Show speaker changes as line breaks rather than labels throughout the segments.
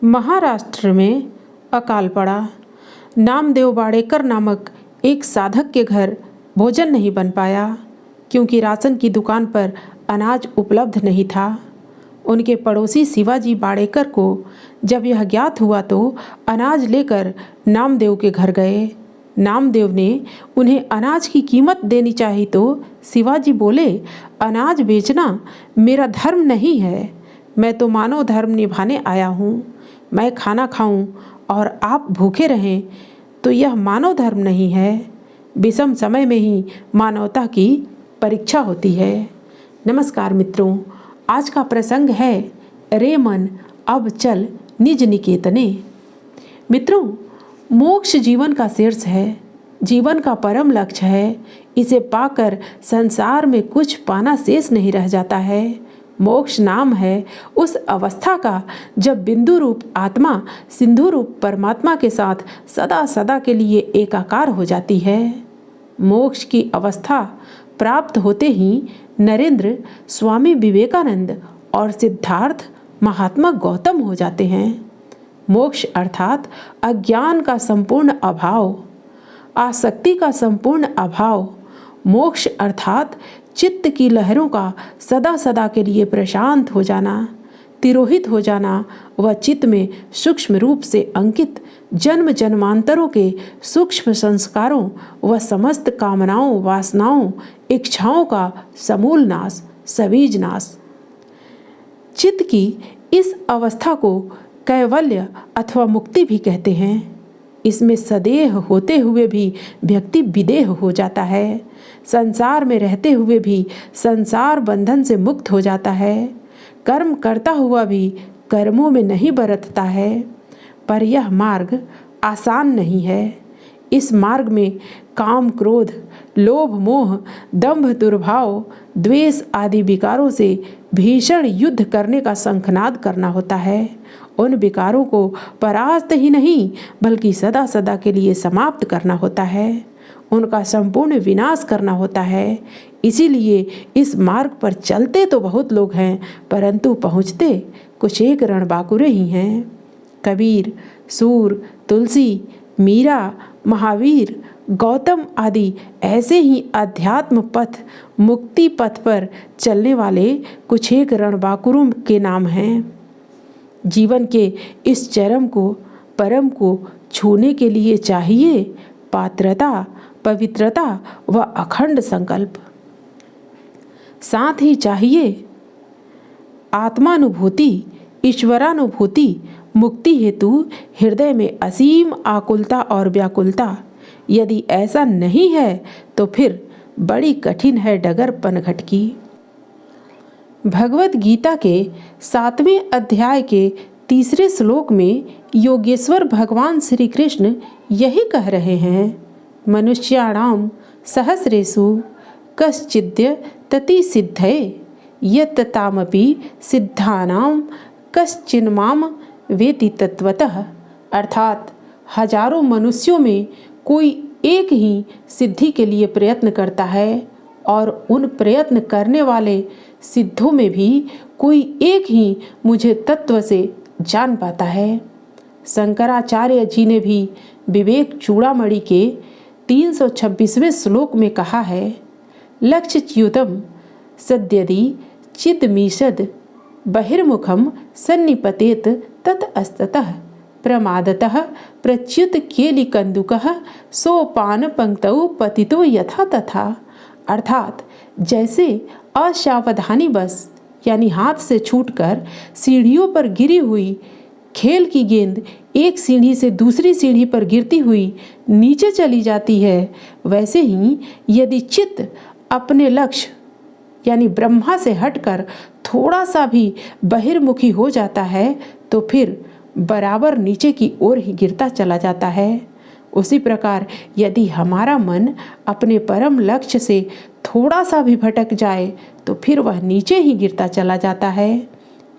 महाराष्ट्र में अकाल पड़ा। नामदेव वाडेकर नामक एक साधक के घर भोजन नहीं बन पाया क्योंकि राशन की दुकान पर अनाज उपलब्ध नहीं था। उनके पड़ोसी शिवाजी वाडेकर को जब यह ज्ञात हुआ तो अनाज लेकर नामदेव के घर गए। नामदेव ने उन्हें अनाज की कीमत देनी चाहिए तो शिवाजी बोले, अनाज बेचना मेरा धर्म नहीं है, मैं तो मानव धर्म निभाने आया हूँ। मैं खाना खाऊं और आप भूखे रहें तो यह मानव धर्म नहीं है। विषम समय में ही मानवता की परीक्षा होती है। नमस्कार मित्रों, आज का प्रसंग है रे मन अब चल निज निकेतने। मित्रों, मोक्ष जीवन का शीर्ष है, जीवन का परम लक्ष्य है। इसे पाकर संसार में कुछ पाना शेष नहीं रह जाता है। मोक्ष नाम है उस अवस्था का जब बिंदु रूप आत्मा सिंधु रूप परमात्मा के साथ सदा सदा के लिए एकाकार हो जाती है। मोक्ष की अवस्था प्राप्त होते ही नरेंद्र, स्वामी विवेकानंद और सिद्धार्थ महात्मा गौतम हो जाते हैं। मोक्ष अर्थात अज्ञान का संपूर्ण अभाव, आसक्ति का संपूर्ण अभाव। मोक्ष अर्थात चित्त की लहरों का सदा सदा के लिए प्रशांत हो जाना, तिरोहित हो जाना व चित्त में सूक्ष्म रूप से अंकित जन्म जन्मांतरों के सूक्ष्म संस्कारों व समस्त कामनाओं, वासनाओं, इच्छाओं का समूल नाश, सबीज नाश। चित्त की इस अवस्था को कैवल्य अथवा मुक्ति भी कहते हैं। इसमें सदेह होते हुए भी व्यक्ति विदेह हो जाता है। संसार में रहते हुए भी संसार बंधन से मुक्त हो जाता है। कर्म करता हुआ भी कर्मों में नहीं बरतता है। पर यह मार्ग आसान नहीं है। इस मार्ग में काम, क्रोध, लोभ, मोह, दंभ, दुर्भाव, द्वेष आदि विकारों से भीषण युद्ध करने का शंखनाद करना होता है। उन विकारों को परास्त ही नहीं बल्कि सदा सदा के लिए समाप्त करना होता है। उनका संपूर्ण विनाश करना होता है। इसीलिए इस मार्ग पर चलते तो बहुत लोग हैं परंतु पहुँचते कुछ एक रणबांकुरे ही हैं। कबीर, सूर, तुलसी, मीरा, महावीर, गौतम आदि ऐसे ही अध्यात्म पथ, मुक्ति पथ पर चलने वाले कुछ एक रणबांकुरों के नाम हैं। जीवन के इस चरम को, परम को छूने के लिए चाहिए पात्रता, पवित्रता व अखंड संकल्प। साथ ही चाहिए आत्मानुभूति, ईश्वरानुभूति। मुक्ति हेतु हृदय में असीम आकुलता और व्याकुलता। यदि ऐसा नहीं है तो फिर बड़ी कठिन है डगर पनघट की। भगवत गीता के 7वें अध्याय के 3 श्लोक में योगेश्वर भगवान श्री कृष्ण यही कह रहे हैं, मनुष्याणाम सहस्रेषु कश्चिद्य तति सिद्धये यत्तामपि सिद्धानाम कश्चिन्माम वेति तत्वतः। अर्थात हजारों मनुष्यों में कोई एक ही सिद्धि के लिए प्रयत्न करता है और उन प्रयत्न करने वाले सिद्धों में भी कोई एक ही मुझे तत्व से जान पाता है। शंकराचार्य जी ने भी विवेक चूड़ामणि के 326वें श्लोक में कहा है, लक्ष्यच्युतम सद्यदि चिदमीषद बहिर्मुखम सन्निपतेत ततस्ततः प्रमादतः प्रच्युत केलिकंदुकः सोपान पंक्तौ पतितो यथा तथा। अर्थात जैसे असावधानी बस यानी हाथ से छूटकर सीढ़ियों पर गिरी हुई खेल की गेंद एक सीढ़ी से दूसरी सीढ़ी पर गिरती हुई नीचे चली जाती है, वैसे ही यदि चित्त अपने लक्ष्य यानी ब्रह्मा से हटकर थोड़ा सा भी बहिर्मुखी हो जाता है तो फिर बराबर नीचे की ओर ही गिरता चला जाता है। उसी प्रकार यदि हमारा मन अपने परम लक्ष्य से थोड़ा सा भी भटक जाए तो फिर वह नीचे ही गिरता चला जाता है।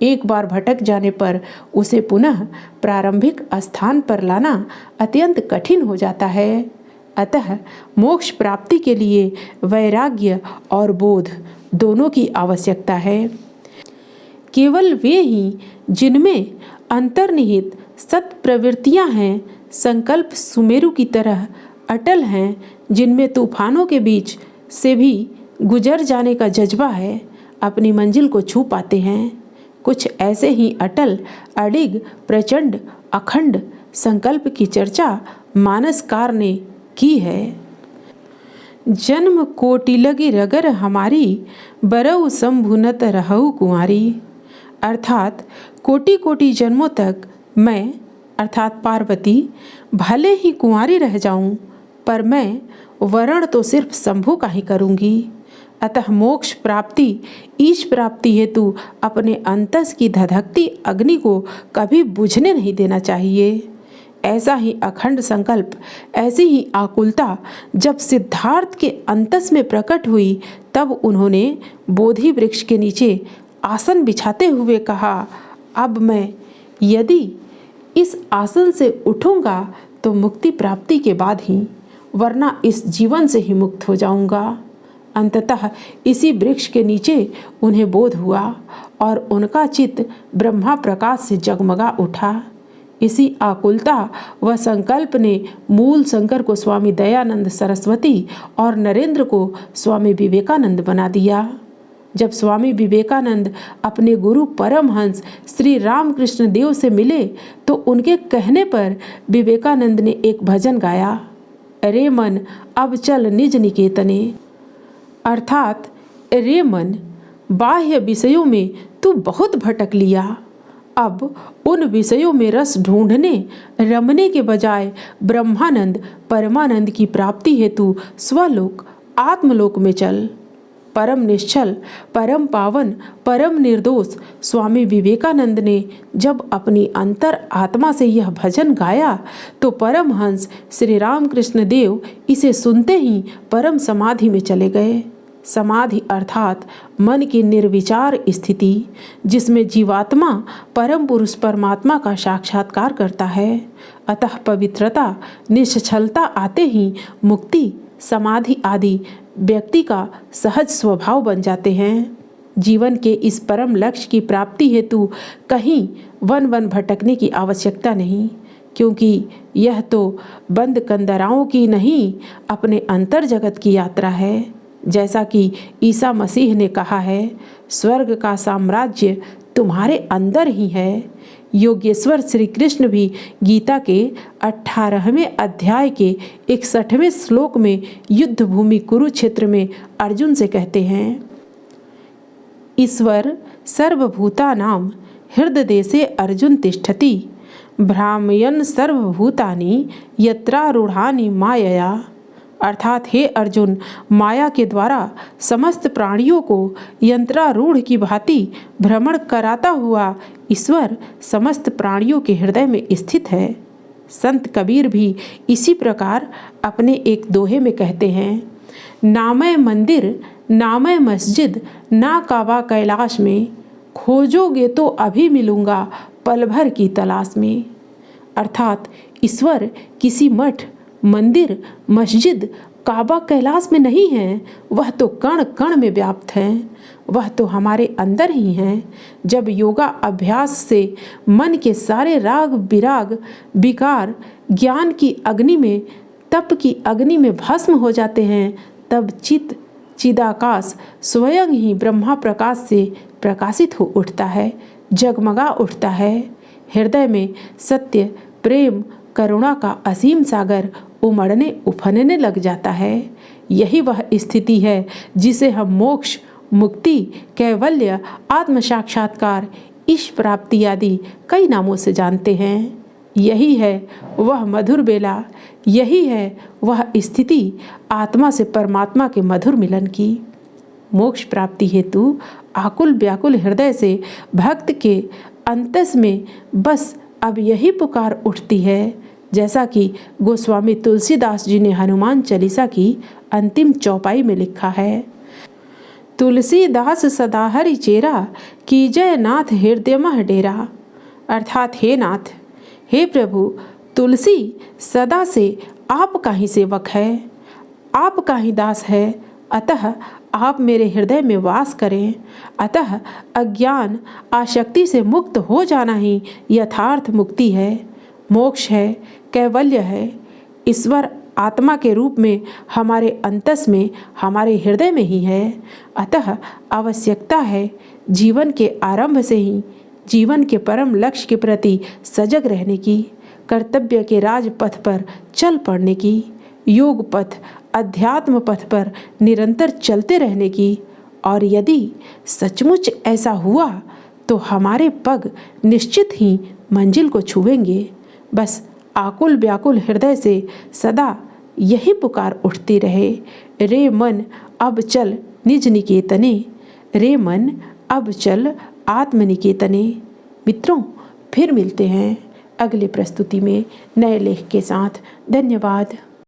एक बार भटक जाने पर उसे पुनः प्रारंभिक स्थान पर लाना अत्यंत कठिन हो जाता है। अतः मोक्ष प्राप्ति के लिए वैराग्य और बोध दोनों की आवश्यकता है। केवल वे ही जिनमें अंतर्निहित सत प्रवृत्तियां हैं, संकल्प सुमेरु की तरह अटल हैं, जिनमें तूफानों के बीच से भी गुजर जाने का जज्बा है, अपनी मंजिल को छू पाते हैं। कुछ ऐसे ही अटल, अडिग, प्रचंड, अखंड संकल्प की चर्चा मानसकार ने की है। जन्म कोटि लगी रगर हमारी, बरऊ संभुनत रहऊ कुंवारी। अर्थात कोटि कोटि जन्मों तक मैं अर्थात पार्वती भले ही कुंवारी रह जाऊं, पर मैं वरण तो सिर्फ शंभु का ही करूंगी। अतः मोक्ष प्राप्ति, ईश प्राप्ति हेतु अपने अंतस की धधकती अग्नि को कभी बुझने नहीं देना चाहिए। ऐसा ही अखंड संकल्प, ऐसी ही आकुलता जब सिद्धार्थ के अंतस में प्रकट हुई, तब उन्होंने बोधि वृक्ष के नीचे आसन बिछाते हुए कहा, अब मैं यदि इस आसन से उठूंगा तो मुक्ति प्राप्ति के बाद ही, वरना इस जीवन से ही मुक्त हो जाऊंगा। अंततः इसी वृक्ष के नीचे उन्हें बोध हुआ और उनका चित्त ब्रह्मा प्रकाश से जगमगा उठा। इसी आकुलता व संकल्प ने मूल शंकर को स्वामी दयानंद सरस्वती और नरेंद्र को स्वामी विवेकानंद बना दिया। जब स्वामी विवेकानंद अपने गुरु परमहंस श्री रामकृष्ण देव से मिले तो उनके कहने पर विवेकानंद ने एक भजन गाया, रे मन अब चल निज निकेतने। अर्थात रे मन, बाह्य विषयों में तू बहुत भटक लिया, अब उन विषयों में रस ढूंढने रमने के बजाय ब्रह्मानंद परमानंद की प्राप्ति हेतु स्वलोक आत्मलोक में चल। परम निश्चल, परम पावन, परम निर्दोष स्वामी विवेकानंद ने जब अपनी अंतर आत्मा से यह भजन गाया तो परमहंस श्री रामकृष्ण देव इसे सुनते ही परम समाधि में चले गए। समाधि अर्थात मन की निर्विचार स्थिति, जिसमें जीवात्मा परम पुरुष परमात्मा का साक्षात्कार करता है। अतः पवित्रता, निश्चलता आते ही मुक्ति, समाधि आदि व्यक्ति का सहज स्वभाव बन जाते हैं। जीवन के इस परम लक्ष्य की प्राप्ति हेतु कहीं वन वन भटकने की आवश्यकता नहीं, क्योंकि यह तो बंद कंदराओं की नहीं, अपने अंतर जगत की यात्रा है। जैसा कि ईसा मसीह ने कहा है, स्वर्ग का साम्राज्य तुम्हारे अंदर ही है। योगेश्वर श्री कृष्ण भी गीता के 18वें अध्याय के 61वें श्लोक में युद्ध भूमि कुरुक्षेत्र में अर्जुन से कहते हैं, ईश्वर सर्वभूतानां हृददेशे अर्जुन तिष्ठति, भ्रामयन् सर्वभूतानि यत्रारूढ़ानि मायया। अर्थात हे अर्जुन, माया के द्वारा समस्त प्राणियों को यंत्रारूढ़ की भांति भ्रमण कराता हुआ ईश्वर समस्त प्राणियों के हृदय में स्थित है। संत कबीर भी इसी प्रकार अपने एक दोहे में कहते हैं, नामै मंदिर नामै मस्जिद ना काबा कैलाश में, खोजोगे तो अभी मिलूंगा पल भर की तलाश में। अर्थात ईश्वर किसी मठ, मंदिर, मस्जिद, काबा कैलाश में नहीं है, वह तो कण कण में व्याप्त हैं, वह तो हमारे अंदर ही हैं। जब योगा अभ्यास से मन के सारे राग विराग विकार ज्ञान की अग्नि में, तप की अग्नि में भस्म हो जाते हैं, तब चित चिदाकाश स्वयं ही ब्रह्मा प्रकाश से प्रकाशित हो उठता है, जगमगा उठता है। हृदय में सत्य, प्रेम, करुणा का असीम सागर उमड़ने उफनने लग जाता है। यही वह स्थिति है जिसे हम मोक्ष, मुक्ति, कैवल्य, आत्म साक्षात्कार, ईश प्राप्ति आदि कई नामों से जानते हैं। यही है वह मधुर बेला, यही है वह स्थिति आत्मा से परमात्मा के मधुर मिलन की। मोक्ष प्राप्ति हेतु आकुल व्याकुल हृदय से भक्त के अंतस में बस अब यही पुकार उठती है, जैसा कि गोस्वामी तुलसीदास जी ने हनुमान चालीसा की अंतिम चौपाई में लिखा है, तुलसीदास सदा हरि चेरा, कीजय नाथ हृदय मह डेरा। अर्थात हे नाथ, हे प्रभु, तुलसी सदा से आपका ही सेवक है, आपका ही दास है, अतः आप मेरे हृदय में वास करें। अतः अज्ञान आसक्ति से मुक्त हो जाना ही यथार्थ मुक्ति है, मोक्ष है, कैवल्य है। ईश्वर आत्मा के रूप में हमारे अंतस में, हमारे हृदय में ही है। अतः आवश्यकता है जीवन के आरंभ से ही जीवन के परम लक्ष्य के प्रति सजग रहने की, कर्तव्य के राजपथ पर चल पड़ने की, योग पथ अध्यात्म पथ पर निरंतर चलते रहने की। और यदि सचमुच ऐसा हुआ तो हमारे पग निश्चित ही मंजिल को छुएंगे। बस आकुल व्याकुल हृदय से सदा यही पुकार उठती रहे, रे मन अब चल निज निकेतने, रे मन अब चल आत्मनिकेतने। मित्रों, फिर मिलते हैं अगले प्रस्तुति में नए लेख के साथ। धन्यवाद।